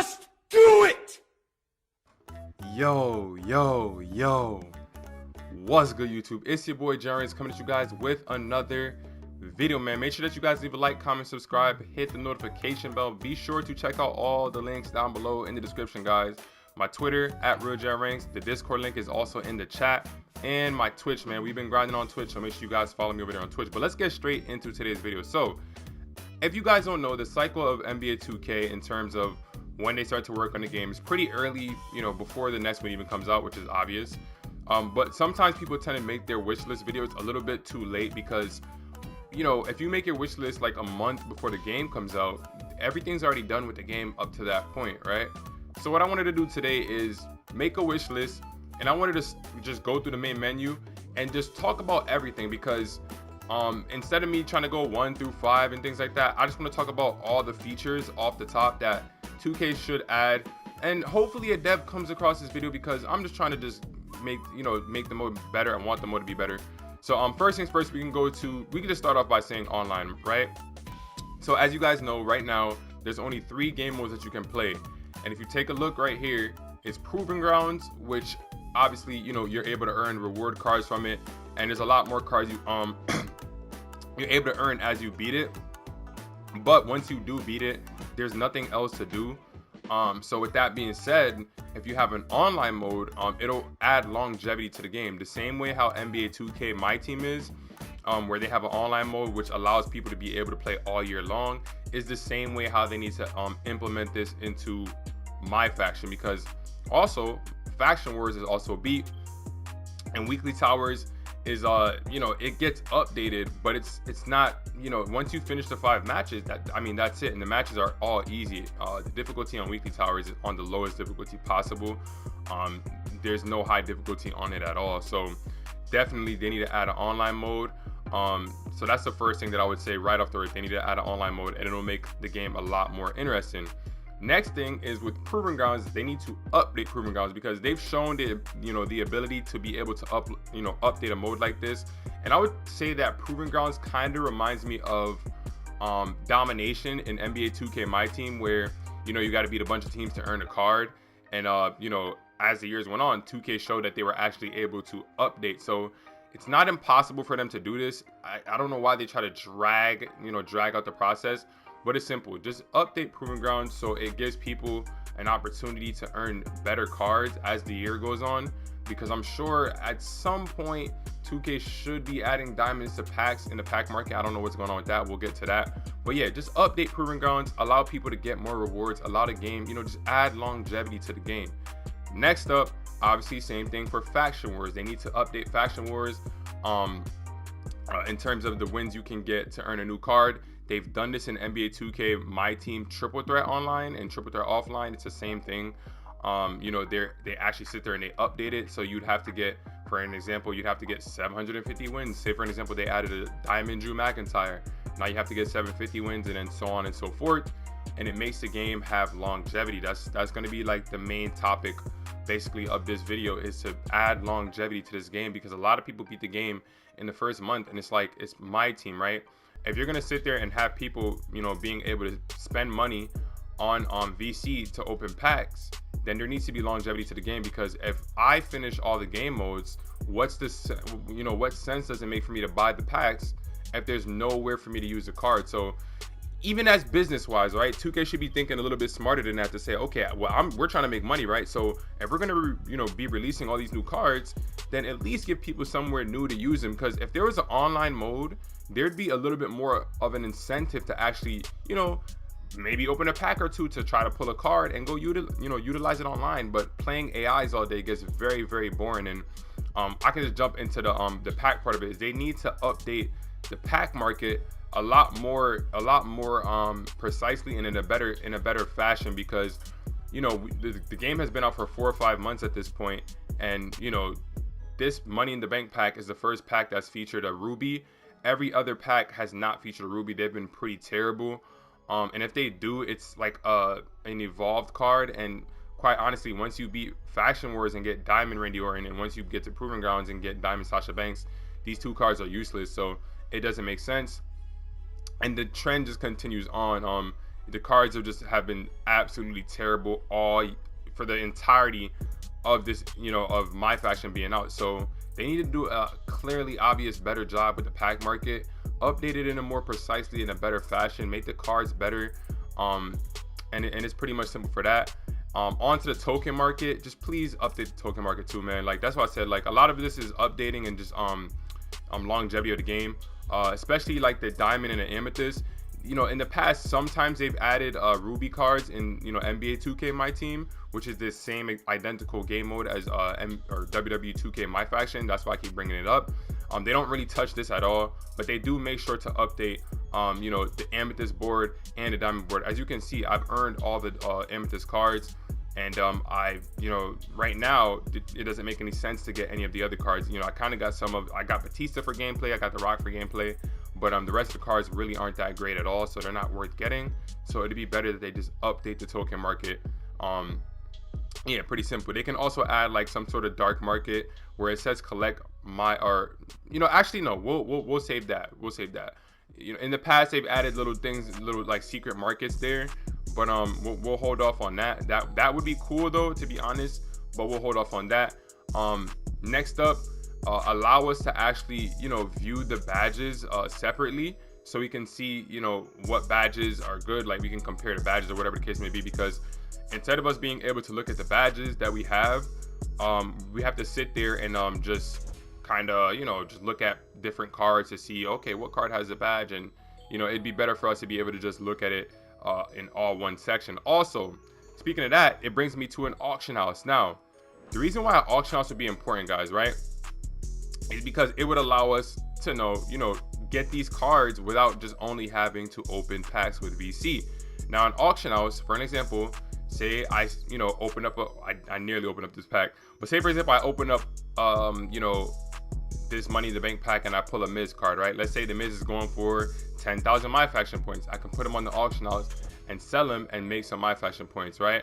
Just do it! Yo. What's good, YouTube? It's your boy Jarens coming at you guys with another video, man. Make sure that you guys leave a like, comment, subscribe, hit the notification bell. Be sure to check out all the links down below in the description, guys. My Twitter at RealJarenks. The Discord link is also in the chat. And my Twitch, man. We've been grinding on Twitch, so make sure you guys follow me over there on Twitch. But let's get straight into today's video. So, if you guys don't know, the cycle of NBA 2K in terms of when they start to work on the game is pretty early, you know, before the next one even comes out, which is obvious. But sometimes people tend to make their wish list videos a little bit too late because, you know, if you make your wish list like a month before the game comes out, everything's already done with the game up to that point, right? So what I wanted to do today is make a wish list, and I wanted to just go through the main menu and just talk about everything because instead of me trying to go 1 through 5 and things like that, I just want to talk about all the features off the top that 2K should add, and hopefully a dev comes across this video because I'm just trying to just make the mode better. I want the mode to be better. So first things first, we can just start off by saying online, right? So as you guys know, right now there's only 3 game modes that you can play, and if you take a look right here, it's Proving Grounds, which obviously, you know, you're able to earn reward cards from it, and there's a lot more cards you you're able to earn as you beat it. But once you do beat it, there's nothing else to do. So with that being said, if you have an online mode, it'll add longevity to the game, the same way how NBA 2K My Team is, where they have an online mode which allows people to be able to play all year long, is the same way how they need to implement this into MyFACTION, because also Faction Wars is also beat, and Weekly Towers is you know, it gets updated, but it's not, you know, once you finish the 5 matches, that's it, and the matches are all easy. The difficulty on Weekly Towers is on the lowest difficulty possible. There's no high difficulty on it at all, so definitely they need to add an online mode. So that's the first thing that I would say right off the rip. They need to add an online mode, and it'll make the game a lot more interesting. Next thing is with Proving Grounds, they need to update Proving Grounds because they've shown the ability to be able to update a mode like this. And I would say that Proving Grounds kind of reminds me of Domination in NBA 2K My Team, where, you know, you got to beat a bunch of teams to earn a card. And you know, as the years went on, 2K showed that they were actually able to update. So it's not impossible for them to do this. I don't know why they try to drag out the process. But it's simple. Just update Proving Grounds so it gives people an opportunity to earn better cards as the year goes on. Because I'm sure at some point 2K should be adding diamonds to packs in the pack market. I don't know what's going on with that. We'll get to that. But yeah, just update Proving Grounds, allow people to get more rewards, allow the game, you know, just add longevity to the game. Next up, obviously same thing for Faction Wars. They need to update Faction Wars in terms of the wins you can get to earn a new card. They've done this in NBA 2K My Team Triple Threat Online and Triple Threat Offline. It's the same thing. You know, they actually sit there and they update it. So you'd have to get, for an example, you'd have to get 750 wins. Say for an example, they added a Diamond Drew McIntyre. Now you have to get 750 wins, and then so on and so forth. And it makes the game have longevity. That's going to be like the main topic basically of this video, is to add longevity to this game, because a lot of people beat the game in the first month, and it's like, it's My Team, right? If you're gonna sit there and have people, you know, being able to spend money on VC to open packs, then there needs to be longevity to the game. Because if I finish all the game modes, what sense does it make for me to buy the packs if there's nowhere for me to use the card? So even as business wise, right, 2K should be thinking a little bit smarter than that, to say, okay, well, we're trying to make money, right? So if we're gonna be releasing all these new cards, then at least give people somewhere new to use them. Because if there was an online mode, there'd be a little bit more of an incentive to actually, you know, maybe open a pack or two to try to pull a card and go utilize it online. But playing AIs all day gets very, very boring. And I can just jump into the pack part of it. Is they need to update the pack market a lot more precisely and in a better fashion, because, you know, the game has been out for 4 or 5 months at this point, and, you know, this Money in the Bank pack is the first pack that's featured a Ruby. Every other pack has not featured a Ruby. They've been pretty terrible. And if they do, it's like an evolved card. And quite honestly, once you beat Faction Wars and get Diamond Randy Orton, and once you get to Proving Grounds and get Diamond Sasha Banks, these 2 cards are useless. So it doesn't make sense. And the trend just continues on. The cards have been absolutely terrible all for the entirety of this, of MyFACTION being out. So they need to do a clearly obvious better job with the pack market, update it in a more precisely in a better fashion, make the cards better, and it's pretty much simple for that. Onto the token market, just please update the token market too, man. Like, that's why I said, like, a lot of this is updating and just longevity of the game, especially like the diamond and the amethyst. In the past, sometimes they've added ruby cards in NBA 2K My Team, which is this same identical game mode as WWE 2K MyFACTION. That's why I keep bringing it up. They don't really touch this at all, but they do make sure to update the amethyst board and the diamond board. As you can see, I've earned all the amethyst cards, and right now it doesn't make any sense to get any of the other cards. I kind of got I got Batista for gameplay, I got The Rock for gameplay, but the rest of the cards really aren't that great at all, so they're not worth getting. So it'd be better that they just update the token market. Yeah, pretty simple. They can also add like some sort of dark market where it says collect actually no, we'll save that. In the past they've added little things, little like secret markets there, but we'll hold off on that. That would be cool though, to be honest, but we'll hold off on that. Next up, allow us to actually view the badges separately, so we can see what badges are good. Like, we can compare the badges or whatever the case may be, because instead of us being able to look at the badges that we have to sit there and just kind of just look at different cards to see, okay, what card has a badge, and it'd be better for us to be able to just look at it in all one section. Also, speaking of that, it brings me to an auction house. Now, the reason why an auction house would be important, guys, right, is because it would allow us to get these cards without just only having to open packs with VC. Now, an auction house, for an example, say I open up I nearly opened up this pack, but say for example I open up this Money in the Bank pack and I pull a Miz card, right? Let's say the Miz is going for 10,000 MyFACTION points. I can put them on the auction house and sell them and make some MyFACTION points, right?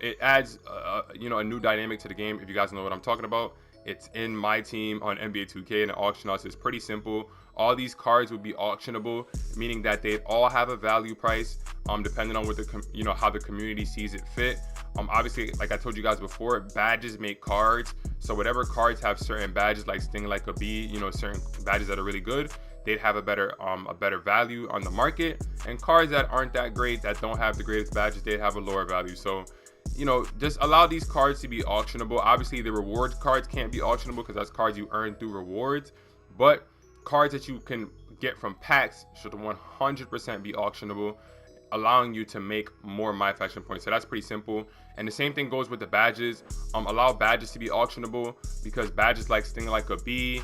It adds a new dynamic to the game. If you guys know what I'm talking about, it's in My Team on NBA 2K, and the auction house is pretty simple. All these cards would be auctionable, meaning that they all have a value price, depending on what how the community sees it fit. Obviously, like I told you guys before, badges make cards. So whatever cards have certain badges, like Sting Like a Bee, certain badges that are really good, they'd have a better value on the market. And cards that aren't that great, that don't have the greatest badges, they'd have a lower value. So just allow these cards to be auctionable. Obviously, the rewards cards can't be auctionable because that's cards you earn through rewards, but cards that you can get from packs should 100% be auctionable, allowing you to make more MyFACTION points. So that's pretty simple. And the same thing goes with the badges. Allow badges to be auctionable, because badges like Sting Like a Bee,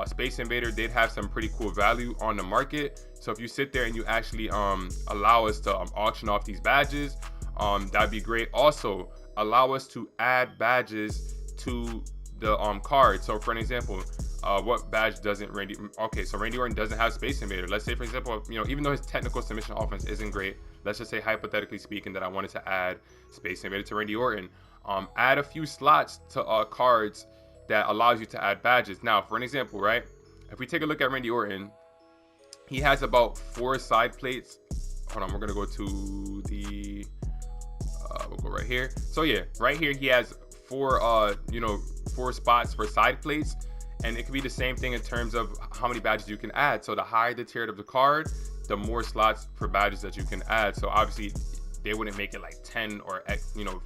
Space Invader, they'd have some pretty cool value on the market. So if you sit there and you actually allow us to auction off these badges, that'd be great. Also, allow us to add badges to the card. So for an example, what badge doesn't Randy Orton doesn't have Space Invader. Let's say, for example, even though his technical submission offense isn't great, let's just say hypothetically speaking that I wanted to add Space Invader to Randy Orton. Add a few slots to cards that allows you to add badges. Now, for an example, right, if we take a look at Randy Orton, he has about 4 side plates. Hold on, we're gonna go to the we'll go right here. So yeah, right here he has 4 spots for side plates, and it could be the same thing in terms of how many badges you can add. So the higher the tier of the card, the more slots for badges that you can add. So obviously they wouldn't make it like 10 or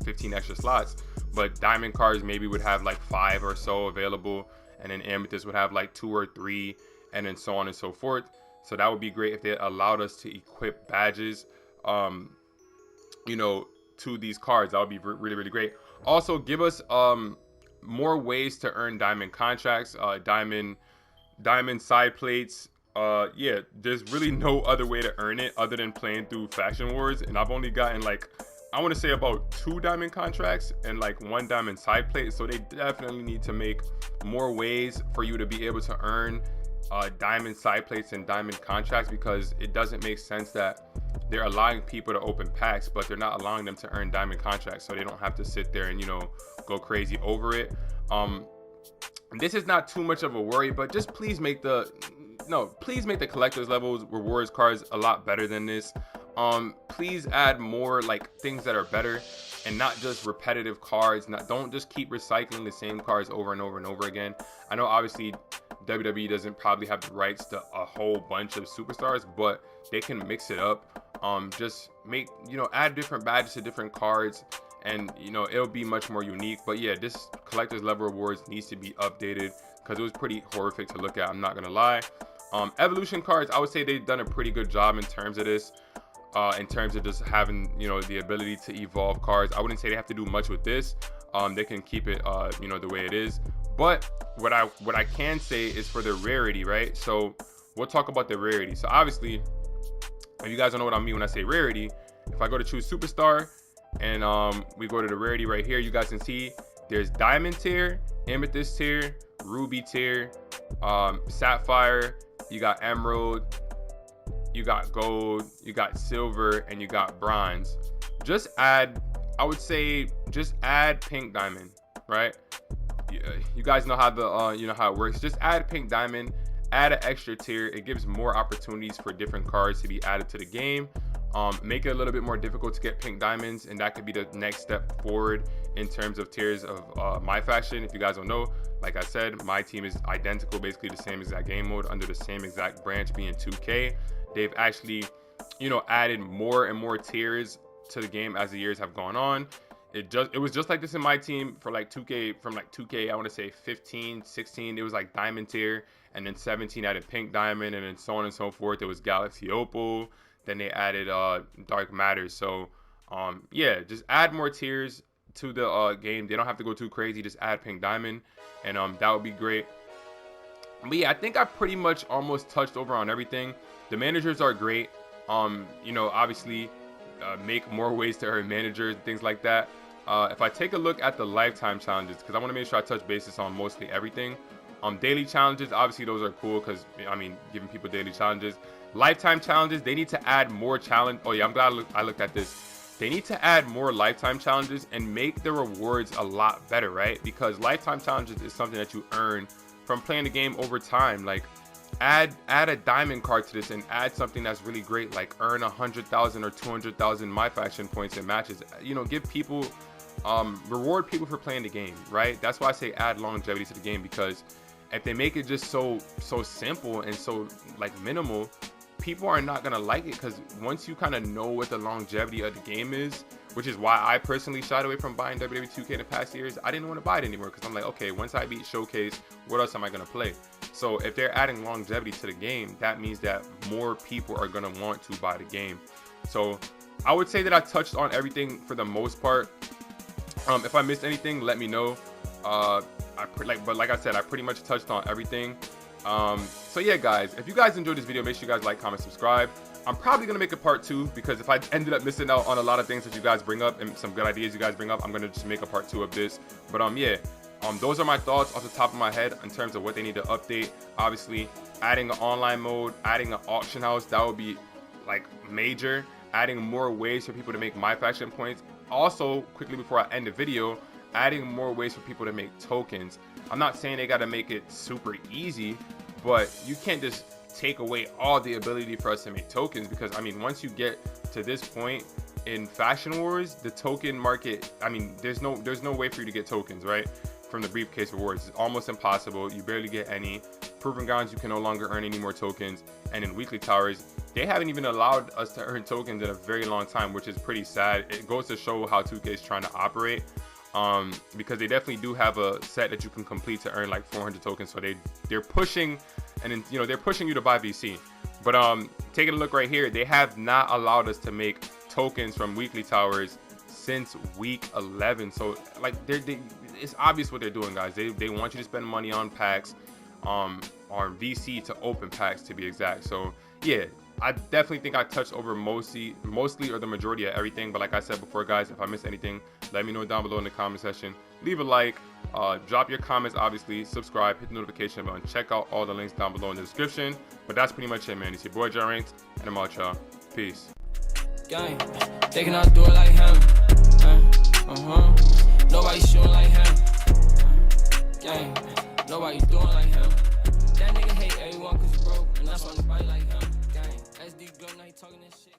15 extra slots, but diamond cards maybe would have like 5 or so available, and then amethyst would have like 2 or 3, and then so on and so forth. So that would be great if they allowed us to equip badges to these cards. That would be really, really great. Also, give us more ways to earn diamond contracts, diamond side plates. Yeah, there's really no other way to earn it other than playing through Faction Wars, and I've only gotten like, I want to say about 2 diamond contracts and like 1 diamond side plate. So they definitely need to make more ways for you to be able to earn diamond side plates and diamond contracts, because it doesn't make sense that they're allowing people to open packs, but they're not allowing them to earn diamond contracts, so they don't have to sit there and go crazy over it. This is not too much of a worry, but just please make the collector's levels rewards cards a lot better than this. please add more like things that are better and not just repetitive cards. Don't just keep recycling the same cards over and over and over again. I know obviously WWE doesn't probably have the rights to a whole bunch of superstars, but they can mix it up. Just make, add different badges to different cards, and it'll be much more unique. But yeah, this collector's level rewards needs to be updated because it was pretty horrific to look at, I'm not gonna lie. Evolution cards, I would say they've done a pretty good job in terms of this, in terms of just having the ability to evolve cards. I wouldn't say they have to do much with this. They can keep it the way it is. But what I can say is for the rarity, right? So we'll talk about the rarity. So obviously, if you guys don't know what I mean when I say rarity, if I go to choose superstar and we go to the rarity right here, you guys can see there's diamond tier, amethyst tier, ruby tier, sapphire, you got emerald, you got gold, you got silver, and you got bronze. Just add, I would say, just add pink diamond, right? You guys know how the how it works. Just add pink diamond, add an extra tier. It gives more opportunities for different cards to be added to the game. Make it a little bit more difficult to get pink diamonds, and that could be the next step forward in terms of tiers of MyFACTION. If you guys don't know, like I said, my team is identical, basically the same exact game mode under the same exact branch, being 2K. They've actually, added more and more tiers to the game as the years have gone on. It was just like this in my team for like 2K, from like 2K, I want to say 15, 16, it was like diamond tier, and then 17 added pink diamond, and then so on and so forth. It was Galaxy Opal, then they added Dark Matter. So yeah, just add more tiers to the game. They don't have to go too crazy, just add pink diamond, and that would be great. But yeah, I think I pretty much almost touched over on everything. The managers are great. Obviously make more ways to earn managers, things like that. If I take a look at the lifetime challenges, because I want to make sure I touch bases on mostly everything. Daily challenges, obviously those are cool because giving people daily challenges. Lifetime challenges, they need to add more challenge. Oh yeah, I'm glad I looked at this. They need to add more lifetime challenges and make the rewards a lot better, right? Because lifetime challenges is something that you earn from playing the game over time. Like add a diamond card to this and add something that's really great, like earn 100,000 or 200,000 MyFACTION points in matches. Give people, reward people for playing the game, right? That's why I say add longevity to the game, because if they make it just so simple and so like minimal, people are not gonna like it. Because once you kind of know what the longevity of the game is, which is why I personally shied away from buying WWE 2K in the past years, I didn't want to buy it anymore, because I'm like, okay, once I beat Showcase, what else am I gonna play? So if they're adding longevity to the game, that means that more people are gonna want to buy the game. So I would say that I touched on everything for the most part. If I missed anything, let me know. But like I said, I pretty much touched on everything. So yeah, guys, if you guys enjoyed this video, make sure you guys like, comment, subscribe. I'm probably gonna make a part 2, because if I ended up missing out on a lot of things that you guys bring up and some good ideas you guys bring up, I'm gonna just make a part 2 of this. But yeah, those are my thoughts off the top of my head in terms of what they need to update. Obviously, adding an online mode, adding an auction house, that would be like major. Adding more ways for people to make MyFACTION points. Also, quickly before I end the video, adding more ways for people to make tokens. I'm not saying they got to make it super easy, but you can't just take away all the ability for us to make tokens, because once you get to this point in Fashion Wars, the token market, there's no way for you to get tokens, right? From the briefcase rewards, it's almost impossible. You barely get any. Proving grounds, you can no longer earn any more tokens, and in weekly towers, they haven't even allowed us to earn tokens in a very long time, which is pretty sad. It goes to show how 2K is trying to operate, because they definitely do have a set that you can complete to earn like 400 tokens. So they're pushing, and then they're pushing you to buy VC. But taking a look right here, they have not allowed us to make tokens from weekly towers since week 11. So like it's obvious what they're doing, guys. They want you to spend money on packs, on VC to open packs, to be exact. So yeah, I definitely think I touched over mostly or the majority of everything. But like I said before, guys, if I missed anything, let me know down below in the comment section. Leave a like, drop your comments, obviously, subscribe, hit the notification bell, and check out all the links down below in the description. But that's pretty much it, man. It's your boy Ranks, and I'm out, y'all. Peace. Gang, they cannot do it like him. Nobody shooting like him. Gang, nobody doing like him. That nigga hate everyone cause he broke, and that's on the bite like him. Gang, SD good, now he talking this shit.